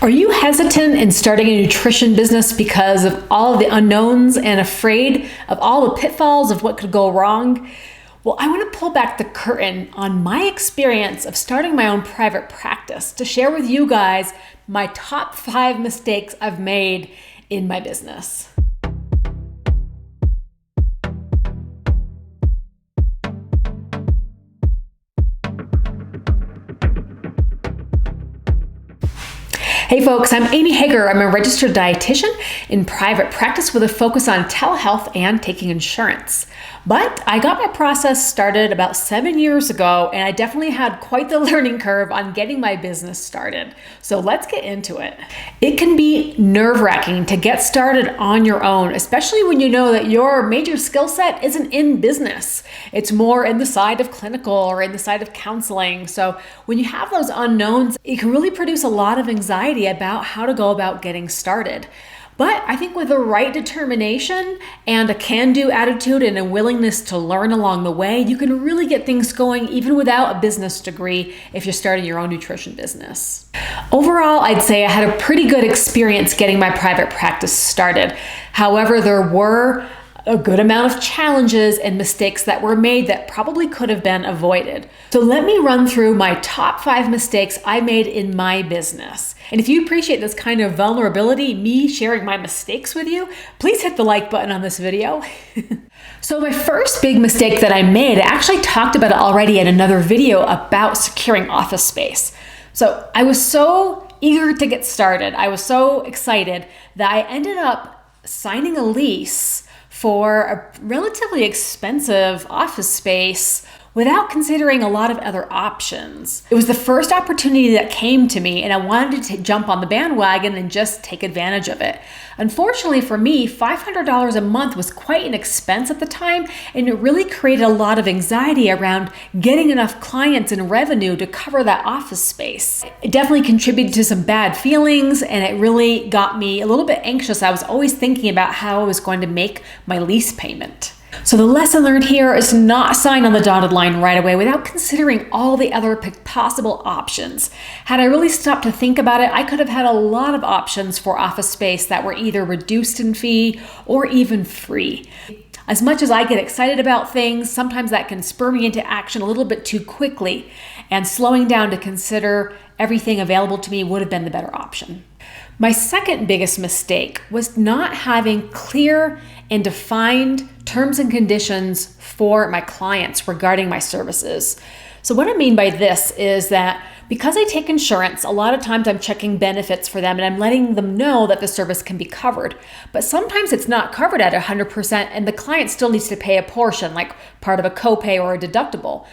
Are you hesitant in starting a nutrition business because of all of the unknowns and afraid of all the pitfalls of what could go wrong? Well, I want to pull back the curtain on my experience of starting my own private practice to share with you guys my top 5 mistakes I've made in my business. Hey folks, I'm Amy Hager. I'm a registered dietitian in private practice with a focus on telehealth and taking insurance. But I got my process started about 7 years ago, and I definitely had quite the learning curve on getting my business started. So let's get into it. It can be nerve-wracking to get started on your own, especially when you know that your major skill set isn't in business. It's more in the side of clinical or in the side of counseling. So when you have those unknowns, it can really produce a lot of anxiety about how to go about getting started. But I think with the right determination and a can-do attitude and a willingness to learn along the way, you can really get things going even without a business degree if you're starting your own nutrition business. Overall, I'd say I had a pretty good experience getting my private practice started. However, there were a good amount of challenges and mistakes that were made that probably could have been avoided. So let me run through my top 5 mistakes I made in my business. And if you appreciate this kind of vulnerability, me sharing my mistakes with you, please hit the like button on this video. So my first big mistake that I made, I actually talked about it already in another video about securing office space. So I was so eager to get started. I was so excited that I ended up signing a lease for a relatively expensive office space without considering a lot of other options. It was the first opportunity that came to me, and I wanted to jump on the bandwagon and just take advantage of it. Unfortunately for me, $500 a month was quite an expense at the time, and it really created a lot of anxiety around getting enough clients and revenue to cover that office space. It definitely contributed to some bad feelings, and it really got me a little bit anxious. I was always thinking about how I was going to make my lease payment. So the lesson learned here is to not sign on the dotted line right away without considering all the other possible options. Had I really stopped to think about it, I could have had a lot of options for office space that were either reduced in fee or even free. As much as I get excited about things, sometimes that can spur me into action a little bit too quickly, and slowing down to consider everything available to me would have been the better option. My second biggest mistake was not having clear and defined terms and conditions for my clients regarding my services. So what I mean by this is that because I take insurance, a lot of times I'm checking benefits for them and I'm letting them know that the service can be covered. But sometimes it's not covered at 100% and the client still needs to pay a portion, like part of a copay or a deductible.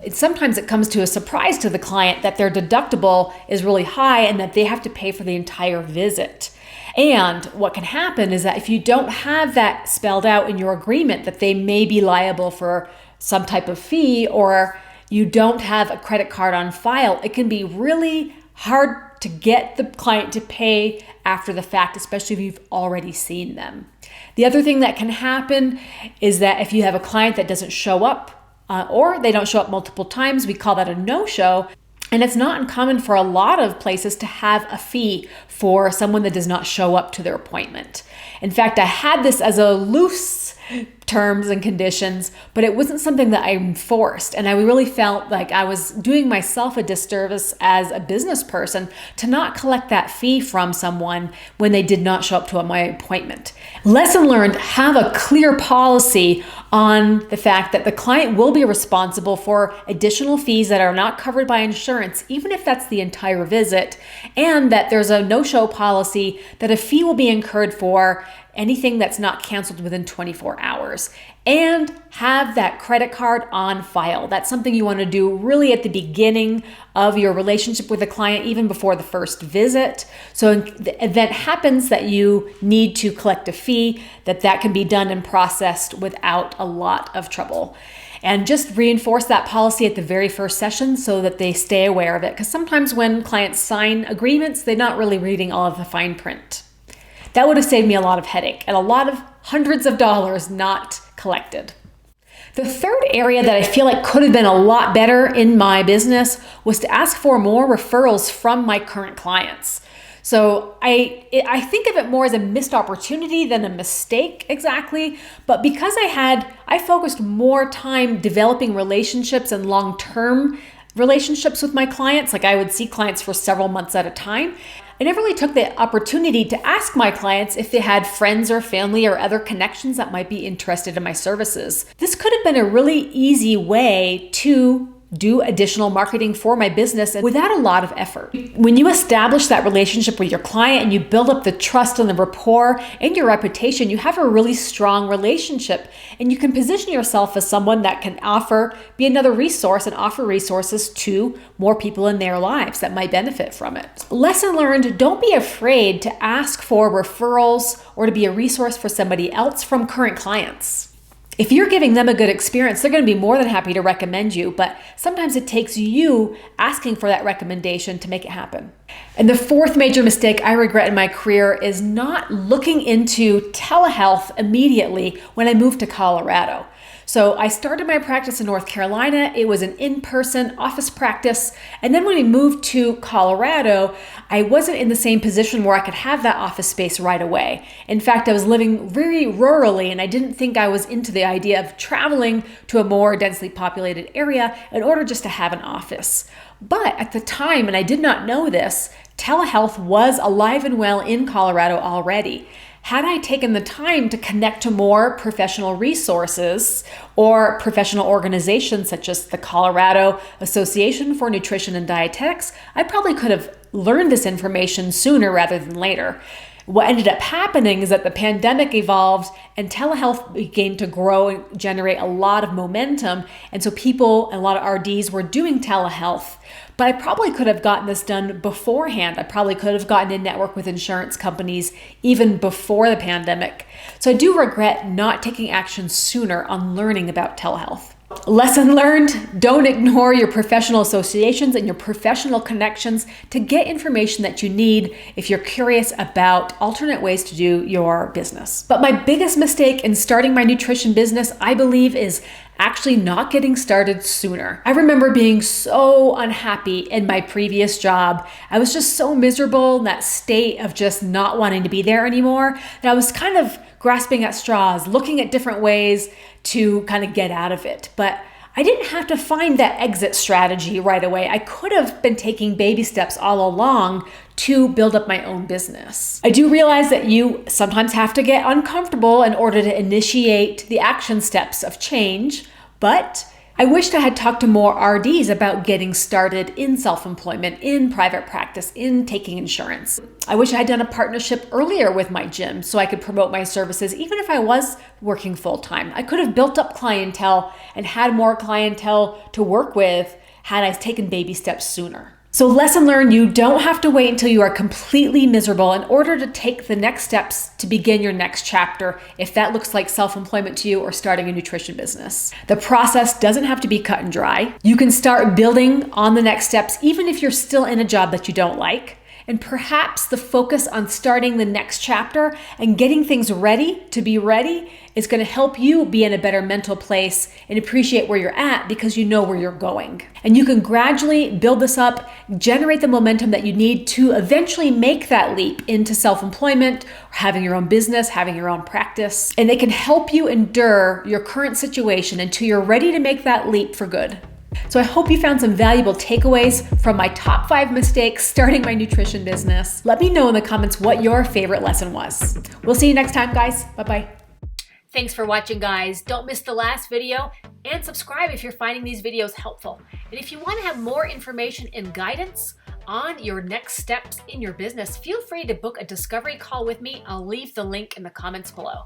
Sometimes it comes to a surprise to the client that their deductible is really high and that they have to pay for the entire visit. And what can happen is that if you don't have that spelled out in your agreement that they may be liable for some type of fee, or you don't have a credit card on file, it can be really hard to get the client to pay after the fact, especially if you've already seen them. The other thing that can happen is that if you have a client that doesn't show up, or they don't show up multiple times, we call that a no-show. And it's not uncommon for a lot of places to have a fee for someone that does not show up to their appointment. In fact, I had this as a loose terms and conditions, but it wasn't something that I enforced. And I really felt like I was doing myself a disservice as a business person to not collect that fee from someone when they did not show up to my appointment. Lesson learned, have a clear policy on the fact that the client will be responsible for additional fees that are not covered by insurance, even if that's the entire visit, and that there's a no-show policy that a fee will be incurred for anything that's not canceled within 24 hours, and have that credit card on file. That's something you want to do really at the beginning of your relationship with a client, even before the first visit. So if the event happens that you need to collect a fee, that can be done and processed without a lot of trouble. And just reinforce that policy at the very first session so that they stay aware of it. Because sometimes when clients sign agreements, they're not really reading all of the fine print. That would have saved me a lot of headache and a lot of hundreds of dollars not collected. The third area that I feel like could have been a lot better in my business was to ask for more referrals from my current clients. So I think of it more as a missed opportunity than a mistake exactly. But because I focused more time developing relationships and long-term relationships with my clients. Like I would see clients for several months at a time. I never really took the opportunity to ask my clients if they had friends or family or other connections that might be interested in my services. This could have been a really easy way to do additional marketing for my business without a lot of effort. When you establish that relationship with your client and you build up the trust and the rapport and your reputation, you have a really strong relationship, and you can position yourself as someone that can be another resource and offer resources to more people in their lives that might benefit from it. Lesson learned, don't be afraid to ask for referrals or to be a resource for somebody else from current clients. If you're giving them a good experience, they're going to be more than happy to recommend you, but sometimes it takes you asking for that recommendation to make it happen. And the fourth major mistake I regret in my career is not looking into telehealth immediately when I moved to Colorado. So I started my practice in North Carolina. It was an in-person office practice. And then when we moved to Colorado, I wasn't in the same position where I could have that office space right away. In fact, I was living very rurally, and I didn't think I was into the idea of traveling to a more densely populated area in order just to have an office. But at the time, and I did not know this, telehealth was alive and well in Colorado already. Had I taken the time to connect to more professional resources or professional organizations such as the Colorado Association for Nutrition and Dietetics, I probably could have learned this information sooner rather than later. What ended up happening is that the pandemic evolved and telehealth began to grow and generate a lot of momentum. And so people and a lot of RDs were doing telehealth. But I probably could have gotten this done beforehand. I probably could have gotten in network with insurance companies even before the pandemic. So I do regret not taking action sooner on learning about telehealth. Lesson learned, don't ignore your professional associations and your professional connections to get information that you need if you're curious about alternate ways to do your business. But my biggest mistake in starting my nutrition business, I believe, is actually not getting started sooner. I remember being so unhappy in my previous job. I was just so miserable in that state of just not wanting to be there anymore that I was kind of grasping at straws, looking at different ways to kind of get out of it. But I didn't have to find that exit strategy right away. I could have been taking baby steps all along to build up my own business. I do realize that you sometimes have to get uncomfortable in order to initiate the action steps of change, but I wished I had talked to more RDs about getting started in self-employment, in private practice, in taking insurance. I wish I had done a partnership earlier with my gym so I could promote my services even if I was working full-time. I could have built up clientele and had more clientele to work with had I taken baby steps sooner. So lesson learned, you don't have to wait until you are completely miserable in order to take the next steps to begin your next chapter, if that looks like self-employment to you or starting a nutrition business. The process doesn't have to be cut and dry. You can start building on the next steps even if you're still in a job that you don't like. And perhaps the focus on starting the next chapter and getting things ready to be ready is going to help you be in a better mental place and appreciate where you're at because you know where you're going. And you can gradually build this up, generate the momentum that you need to eventually make that leap into self-employment, having your own business, having your own practice. And it can help you endure your current situation until you're ready to make that leap for good. So I hope you found some valuable takeaways from my top 5 mistakes starting my nutrition business. Let me know in the comments what your favorite lesson was. We'll see you next time, guys. Bye-bye. Thanks for watching, guys. Don't miss the last video and subscribe if you're finding these videos helpful. And if you want to have more information and guidance on your next steps in your business, feel free to book a discovery call with me. I'll leave the link in the comments below.